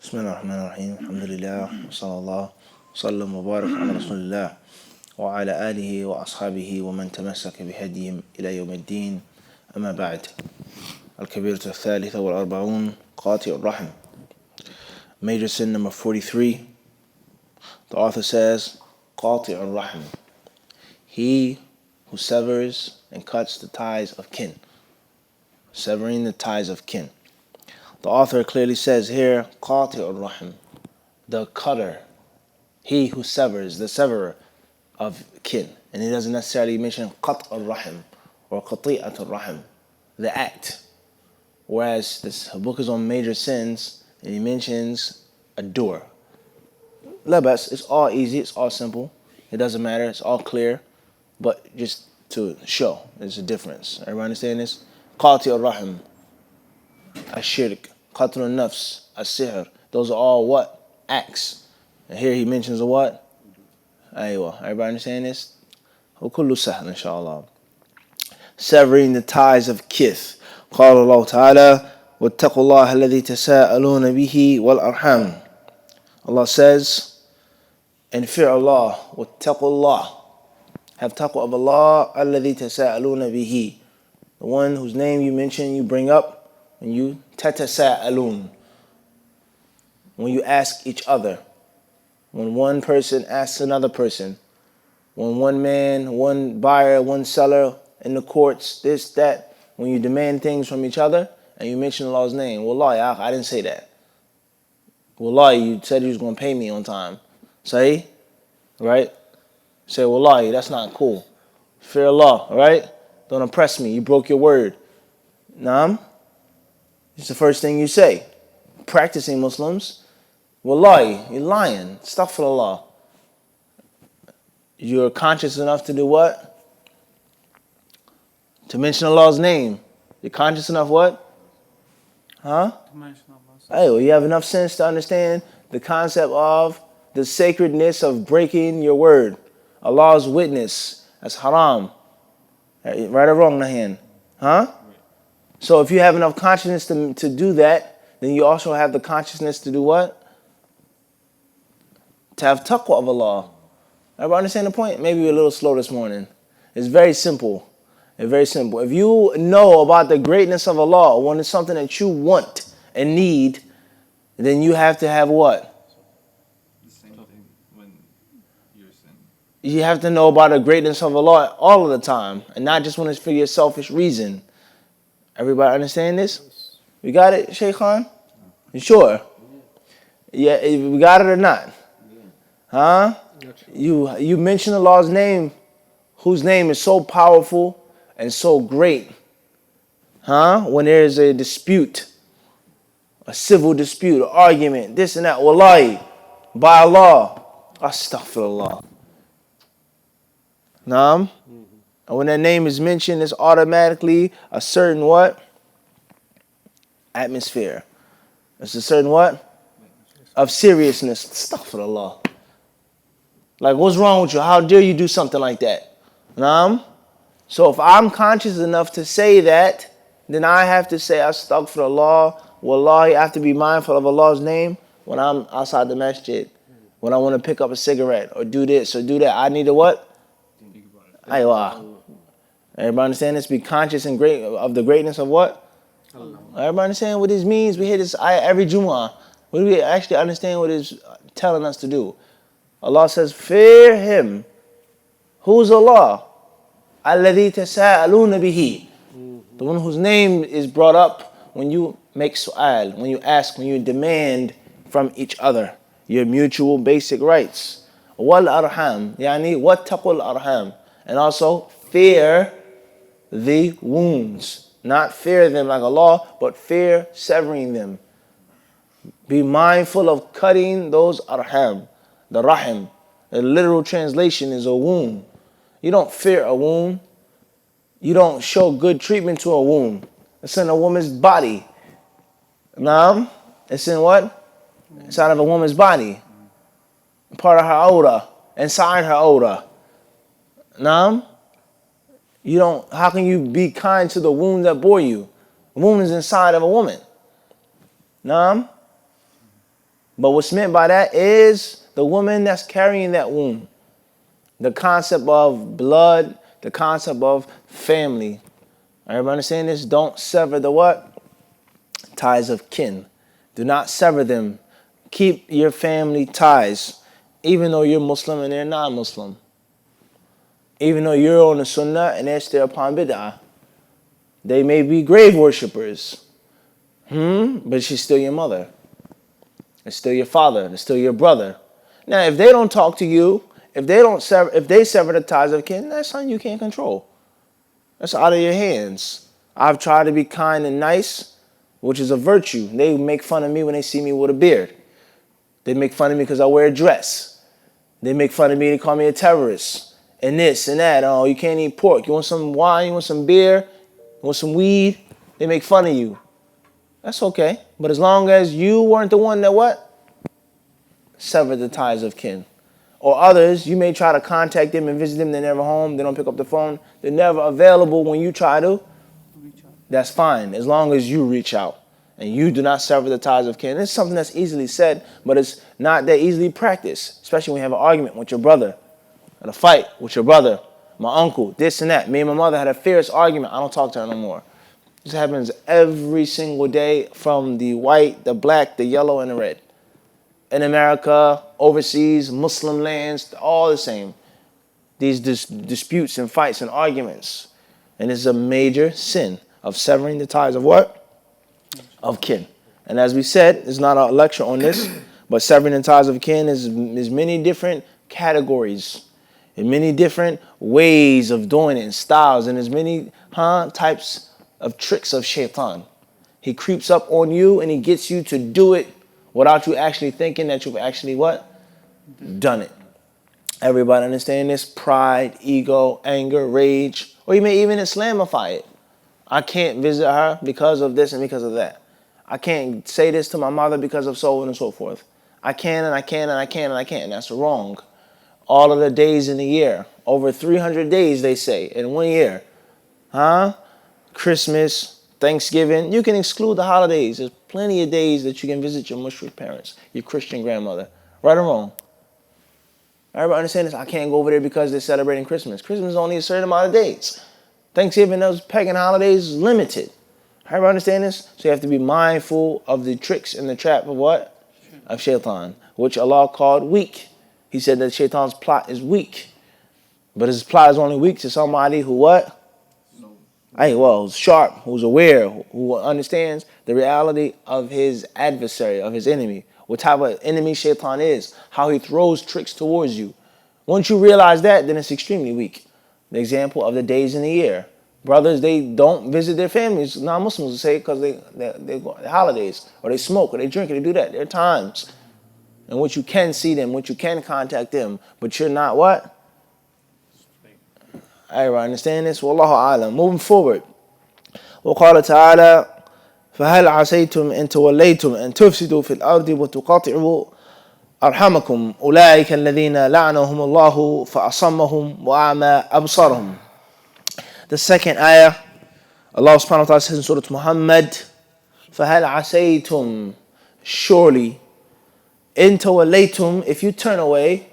بسم الله الرحمن الرحيم الحمد لله وصلى الله وسلم وبارك على رسول الله وعلى آله وأصحابه ومن تمسك بهديهم إلى يوم الدين. أما بعد. الكبيرة الثالثة والأربعون قاطع الرحم. Major sin number 43. The author says قاطع الرحم, he who severs and cuts the ties of kin. Severing the ties of kin. The author clearly says here, قاطع الرحم, the cutter, he who severs, the severer of kin. And he doesn't necessarily mention قطع الرحم or قطيعة الرحم, the act. Whereas this book is on major sins, and he mentions a door. Labas, it's all easy, it's all simple. It doesn't matter, it's all clear. But just to show, there's a difference. Everybody understand this? قاطع الرحم, الشرك, قتل النفس, السحر. Those are all what? Acts. And here he mentions a what? Aywa. Everybody understand this? وكل سهل إن شاء الله. Severing the ties of kith. قال الله تعالى واتقوا الله الذي تساءلون به والأرحام. Allah says, and fear Allah, واتقوا الله. Have taqwa of Allah, الذي تساءلون به. The one whose name you mention, you bring up, when you tatasa'alun, when you ask each other, when one person asks another person, when one man, one buyer, one seller in the courts, this, that, when you demand things from each other and you mention Allah's name. Wallahi, I didn't say that. Wallahi, you said you was going to pay me on time. Say, right? Say, Wallahi, that's not cool. Fear Allah, right? Don't oppress me. You broke your word. Naam? It's the first thing you say. Practicing Muslims, wallahi, you're lying. Astaghfirullah. You're conscious enough to do what? To mention Allah's name. You're conscious enough what? Huh? To mention Allah's Hey, well, you have enough sense to understand the concept of the sacredness of breaking your word. Allah's witness. That's haram. Right or wrong, Nahan? Huh? So if you have enough consciousness to do that, then you also have the consciousness to do what? To have taqwa of Allah. Everybody understand the point? Maybe we're a little slow this morning. It's very simple. It's very simple. If you know about the greatness of Allah, when it's something that you want and need, then you have to have what? The same thing when you're sinning. You have to know about the greatness of Allah all of the time, and not just when it's for your selfish reason. Everybody understand this? We got it, Sheikh Khan? You sure? Yeah, we got it or not? Huh? You mention Allah's name, whose name is so powerful and so great. Huh? When there is a dispute, a civil dispute, an argument, this and that, wallahi, by Allah, astaghfirullah. Naam? And when that name is mentioned, it's automatically a certain what? Atmosphere. It's a certain what? Of seriousness. Astaghfirullah. Like, what's wrong with you? How dare you do something like that? Naam? So if I'm conscious enough to say that, then I have to say astaghfirullah. Wallahi, I have to be mindful of Allah's name when I'm outside the masjid. When I want to pick up a cigarette or do this or do that. I need to what? Aywa. Everybody understand this? Be conscious and great of the greatness of what? Everybody understand what this means? We hear this ayah every Jumu'ah. Do we actually understand what it's telling us to do? Allah says, fear Him. Who's Allah? الَّذِي تَسَاءَلُونَ بِهِ. The one whose name is brought up when you make su'al, when you ask, when you demand from each other your mutual basic rights. وَالْأَرْحَامِ يعني وَاتَّقُوا الْأَرْحَامِ. And also fear the wounds. Not fear them like Allah, but fear severing them. Be mindful of cutting those arham, the rahim. The literal translation is a wound. You don't fear a wound. You don't show good treatment to a wound. It's in a woman's body. Naam? It's in what? Inside of a woman's body. Part of her aura. Inside her aura. Naam? You don't, how can you be kind to the wound that bore you? The wound is inside of a woman. Naam? But what's meant by that is the woman that's carrying that womb. The concept of blood, the concept of family. Everybody understand this? Don't sever the what? Ties of kin. Do not sever them. Keep your family ties, even though you're Muslim and they're non-Muslim. Even though you're on the sunnah and they're still upon bid'ah. They may be grave worshippers. But she's still your mother. It's still your father. It's still your brother. Now, if they don't talk to you, if they sever the ties of kin, that's something you can't control. That's out of your hands. I've tried to be kind and nice, which is a virtue. They make fun of me when they see me with a beard. They make fun of me because I wear a dress. They make fun of me, they call me a terrorist. And this and that. Oh, you can't eat pork. You want some wine? You want some beer? You want some weed? They make fun of you. That's okay. But as long as you weren't the one that what? Severed the ties of kin. Or others, you may try to contact them and visit them. They're never home. They don't pick up the phone. They're never available when you try to. That's fine, as long as you reach out. And you do not sever the ties of kin. It's something that's easily said, but it's not that easily practiced. Especially when you have an argument with your brother. And a fight with your brother. My uncle, this and that. Me and my mother had a fierce argument. I don't talk to her no more. This happens every single day from the white, the black, the yellow, and the red. In America, overseas, Muslim lands, all the same. These disputes and fights and arguments. And it's a major sin of severing the ties of what? Of kin. And as we said, there's not a lecture on this, but severing the ties of kin is many different categories. And many different ways of doing it and styles. And there's many types of tricks of shaitan. He creeps up on you and he gets you to do it without you actually thinking that you've actually what? Done it. Everybody understand this? Pride, ego, anger, rage. Or you may even Islamify it. I can't visit her because of this and because of that. I can't say this to my mother because of so on and so forth. I can and I can and I can and I can't. And that's wrong. All of the days in the year. Over 300 days, they say, in 1 year. Christmas, Thanksgiving. You can exclude the holidays. There's plenty of days that you can visit your Muslim parents, your Christian grandmother. Right or wrong? Everybody understand this? I can't go over there because they're celebrating Christmas. Christmas is only a certain amount of days. Thanksgiving, those pagan holidays, is limited. Everybody understand this? So you have to be mindful of the tricks and the trap of what? Of shaitan, which Allah called weak. He said that shaitan's plot is weak. But his plot is only weak to somebody who what? Who's sharp, who's aware, who understands the reality of his adversary, of his enemy. What type of enemy shaitan is. How he throws tricks towards you. Once you realize that, then it's extremely weak. The example of the days in the year. Brothers, they don't visit their families. Non-Muslims say because they go on holidays. Or they smoke, or they drink, or they do that. There are times in which you can see them, which you can contact them. But you're not what? Everybody understand this? Wallahu a'lam. Moving forward. وقال تعالى فهل عسيتم إن توليتم أن تفسدوا في الأرض وتقاطعوا أرحامكم أولئك الذين لعنهم الله فأصمهم وأعمى أبصارهم. The second ayah, Allah subhanahu wa ta'ala says in Surah Muhammad, فهل عسيتم, surely, إن توليتم, if you turn away,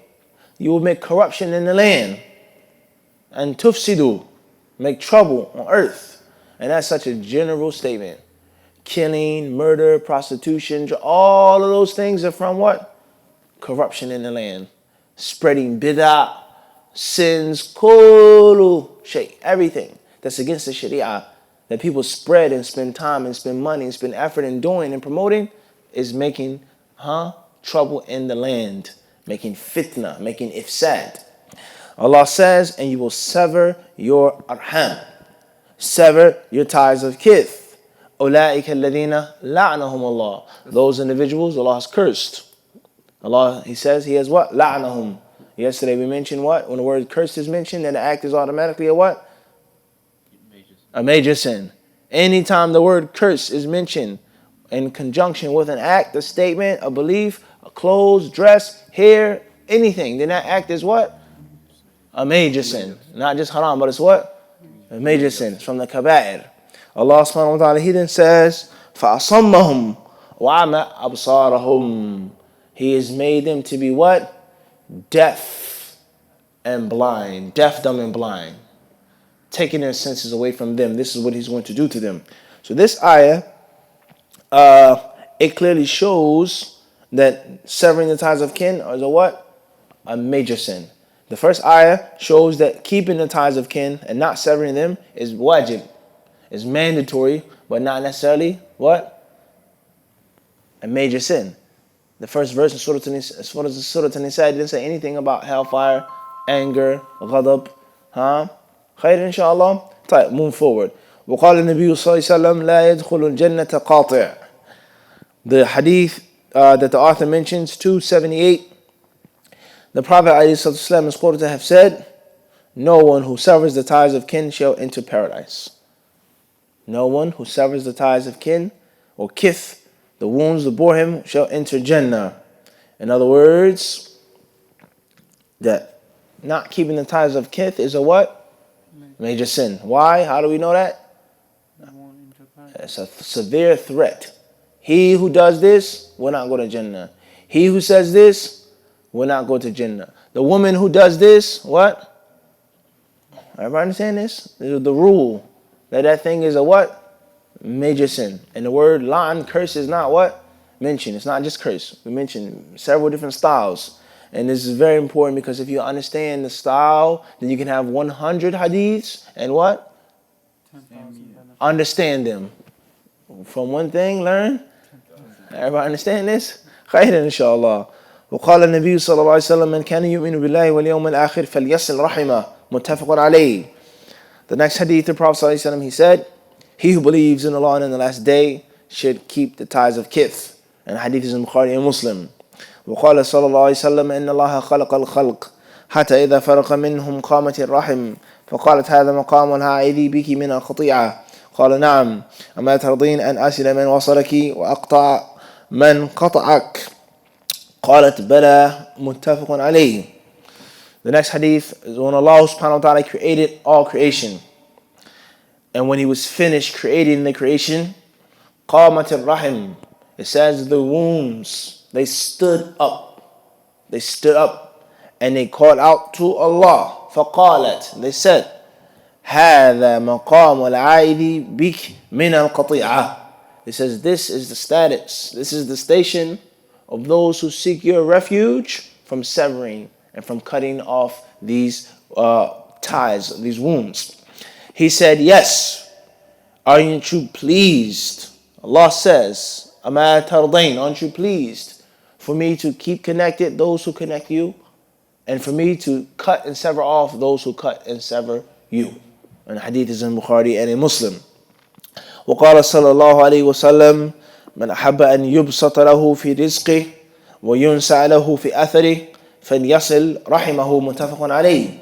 you will make corruption in the land. And tufsidu, make trouble on earth. And that's such a general statement. Killing, murder, prostitution, all of those things are from what? Corruption in the land. Spreading bid'ah, sins, kullu shay, everything that's against the sharia that people spread and spend time and spend money and spend effort in doing and promoting is making trouble in the land. Making fitna, making ifsad. Allah says, and you will sever your arham. Sever your ties of kith. أُولَٰئِكَ الَّذِينَ لَعْنَهُمُ اللَّهُ. Those individuals Allah has cursed. Allah, He says, He has what? لَعْنَهُمْ. Yesterday we mentioned what? When the word cursed is mentioned, then the act is automatically a what? A major sin. Anytime the word curse is mentioned in conjunction with an act, a statement, a belief, a clothes, dress, hair, anything, then that act is what? A major sin. Not just haram, but it's what? A major sin. It's from the Kaba'ir. Allah subhanahu wa ta'ala, He then says, فَأَصَمَّهُمْ وَعَمَى أَبْصَارَهُمْ. He has made them to be what? Deaf and blind. Deaf, dumb, and blind. Taking their senses away from them. This is what he's going to do to them. So this ayah, it clearly shows that severing the ties of kin is a what? A major sin. The first ayah shows that keeping the ties of kin and not severing them is wajib. Is mandatory, but not necessarily what? A major sin. The first verse in Surah An-Nisa didn't say anything about hellfire, anger, ghadab. Khair inshallah. طيب, move forward. وقال النبي صلى الله عليه وسلم لا يدخل الجنة قاطع. The hadith that the author mentions, 278, the Prophet ﷺ is quoted to have said, no one who severs the ties of kin shall enter paradise. No one who severs the ties of kin or kith, the wounds that bore him, shall enter Jannah. In other words, that not keeping the ties of kith is a what? Major sin. Why? How do we know that? It's a severe threat. He who does this will not go to Jannah. He who says this will not go to Jannah. The woman who does this, what? Everybody understand this? This is the rule. That thing is a what? Major sin. And the word la'n, curse, is not what? Mentioned. It's not just curse. We mentioned several different styles. And this is very important because if you understand the style, then you can have 100 hadiths and what? Understand them. From one thing, learn. Everybody understand this? خير إن شاء الله. وقال النبي صلى الله عليه وسلم من كان يؤمن بالله واليوم الآخر فليصل رحمه متفق عليه. The next hadith, the Prophet صلى الله عليه وسلم, he said, he who believes in Allah and in the last day should keep the ties of kith. And the hadith is in Bukhari and Muslim. وقال صلى الله عليه وسلم إن الله خلق الخلق حتى إذا فرق منهم قامت الرحم فقالت هذا مقام العائذ بك من القطيعة قال نعم أما ترضين أن أصل من وصلك وأقطع من قطعك قالت بلى متفق عليه. The next hadith is when Allah subhanahu wa ta'ala created all creation. And when he was finished creating the creation, قامت الرحم, it says the wombs, they stood up. They stood up and they called out to Allah. فقالت, they said, هذا مقام العائذ بك من القطيعة. It says this is the status, this is the station of those who seek your refuge from severing and from cutting off these ties, these wounds. He said, yes, aren't you pleased? Allah says, أَمَا تَرْضَيْنَ, aren't you pleased for me to keep connected those who connect you and for me to cut and sever off those who cut and sever you? And the hadith is in Bukhari and in Muslim. وقال صلى الله عليه وسلم من أحب أن يبسط له في رزقه وينسع له في أثره فليصل رحمه متفق عليه.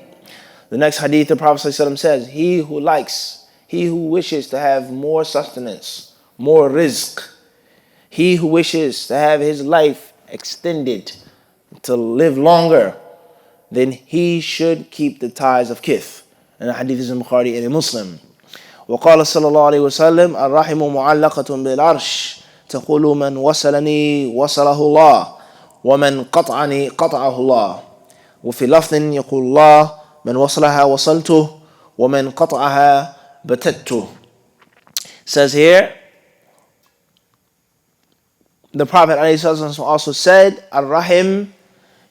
The next hadith, the Prophet ﷺ says, he who likes, he who wishes to have more sustenance, more rizq, he who wishes to have his life extended, to live longer, then he should keep the ties of kith. And the hadith is in Bukhari and in Muslim. وقال صلى الله عليه وسلم الرحم معلقة بالعرش تقول من وصلني وصله الله ومن قطعني قطعه الله وفي لفظ يقول الله من وصلها وصلته ومن قطعها بتته. Says here, the Prophet ﷺ also said, Ar-Rahim,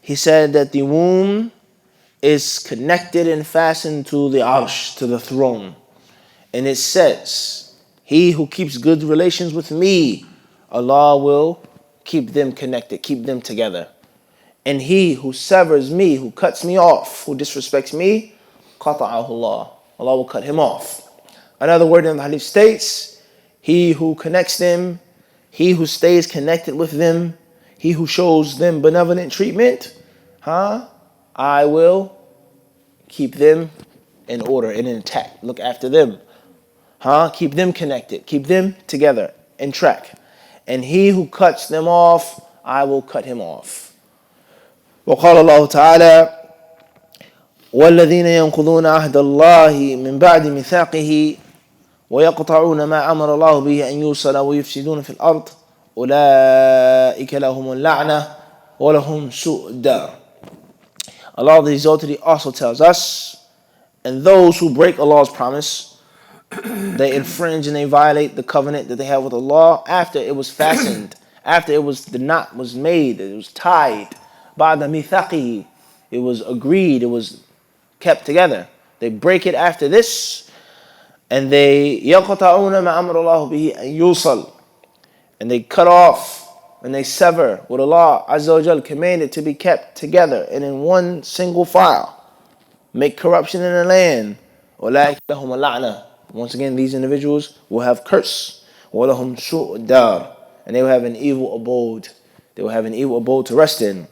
he said that the womb is connected and fastened to the arsh, to the throne. And it says, he who keeps good relations with me, Allah will keep them connected, keep them together. And he who severs me, who cuts me off, who disrespects me, qata'ahu Allah, Allah will cut him off. Another word in the hadith states, he who connects them, he who stays connected with them, he who shows them benevolent treatment, I will keep them in order and intact, look after them. Keep them connected, keep them together, in track. And he who cuts them off, I will cut him off. وقال الله تعالى والذين ينقضون عهد الله من بعد ميثاقه ويقطعون ما أمر الله به أن يوصل ويفسدون في الأرض أولئك لهم اللعنة وَلَهُمْ سُوءُ الدَّارِ. Allah the Exalted also tells us, and those who break Allah's promise, they infringe and they violate the covenant that they have with Allah after it was fastened, after the knot was made, it was tied. بَعْدَ مِيثَاقِهِ, it was agreed, it was kept together. They break it after this, and they يَقْطَعُونَ مَا أَمْرَ اللَّهُ بِهِ أَن يُوصَلْ, and they cut off and they sever what Allah Azza wa Jal commanded to be kept together and in one single file. Make corruption in the land. أُولَٰئِكَ لَهُمُ اللَّعْنَةُ. Once again, these individuals will have curse. وَلَهُمْ سُوءُ الدَّارِ, and they will have an evil abode. They will have an evil abode to rest in.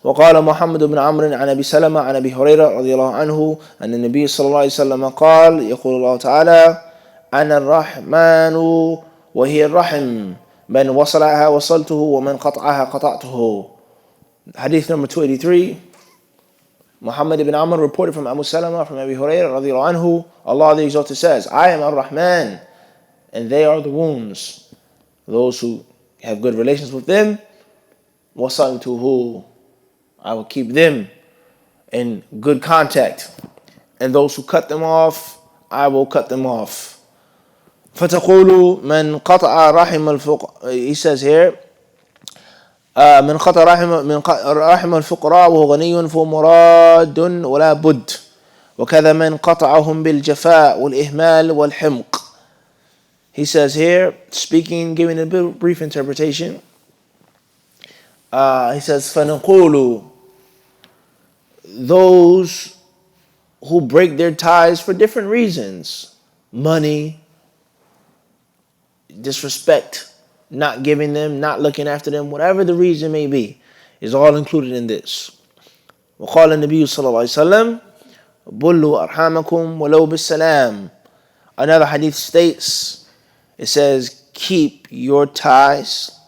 وقال محمد بن عمرو عن أبي سلمة عن أبي هريرة رضي الله عنه أن النبي صلى الله عليه وسلم قال يقول الله تعالى أنا الرحمن وهي الرحم من وصلها وصلته ومن قطعها قطعته. Hadith number 283. Muhammad ibn Amr reported from Abu Salama from Abu Hurairah radiallahu anhu, Allah the Exalted says, I am Ar-Rahman, and they are the wounds. Those who have good relations with them, wasaltuhu, I will keep them in good contact. And those who cut them off, I will cut them off. فَتَقُولُ مَنْ قَطَعَ رَحِمَ الْفُقْرَى. He says here, من قطع رحم الفقراء وهو غني فهو مراد ولا بد وكذا من قطعهم بالجفاء والإهمال والحمق. He says here, speaking, giving a brief interpretation, he says فَنَقُولُ, those who break their ties for different reasons, money, disrespect, not giving them, not looking after them, whatever the reason may be, is all included in this. وقال النبي صلى الله عليه وسلم بُلُّوا أَرْحَامَكُمْ وَلَوْ بِالسَّلَامِ. Another hadith states, it says, keep your ties,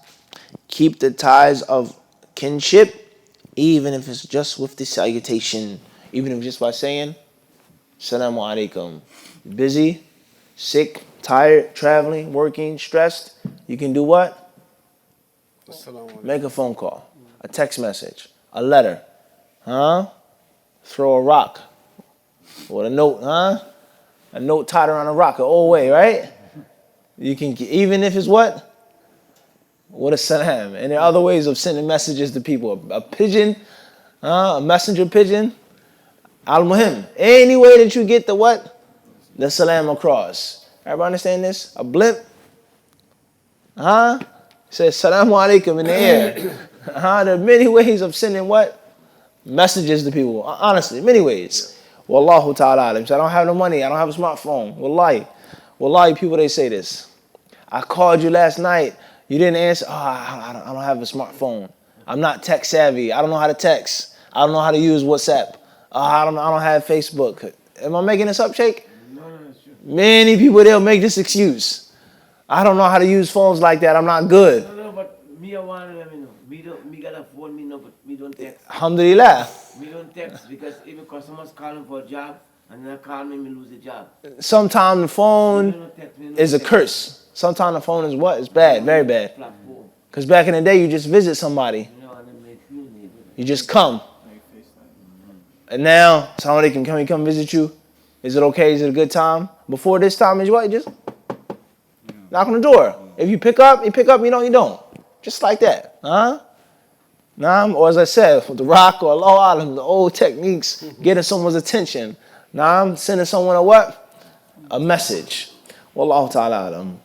keep the ties of kinship, even if it's just with the salutation, even if just by saying Assalamu alaikum. Busy, sick, tired, traveling, working, stressed, you can do what? Make a phone call, a text message, a letter, throw a rock or a note, a note tied around a rock, an old way, right? You can, even if it's what? What a salam. And there are other ways of sending messages to people. A pigeon, a messenger pigeon, al-muhim. Any way that you get the what? The salam across. Everybody understand this? A blimp, says Salamu alaikum in the air. There are many ways of sending what? Messages to people. Honestly, many ways. Wallahu ta'ala alim. So I don't have no money. I don't have a smartphone. Wallahi, people, they say this. I called you last night. You didn't answer. I don't have a smartphone. I'm not tech savvy. I don't know how to text. I don't know how to use WhatsApp. I don't have Facebook. Am I making this up, Sheikh? No, it's true. Many people, they'll make this excuse. I don't know how to use phones like that. I'm not good. No, but me, I want to let me know. Me got a phone, me know, but me don't text. Alhamdulillah. Me don't text because even customers calling for a job and they call me lose a job. Sometimes the phone is a curse. Sometimes the phone is what? It's bad, very bad. Because back in the day, you just visit somebody. You just come. And now, somebody can come visit you. Is it okay? Is it a good time? Before this time is what? Just knock on the door. If you pick up, you pick up. You don't. Just like that. Or as I said, with the rock or Allah Alam, the old techniques, getting someone's attention. Sending someone a what? A message. Wallahu ta'ala alam.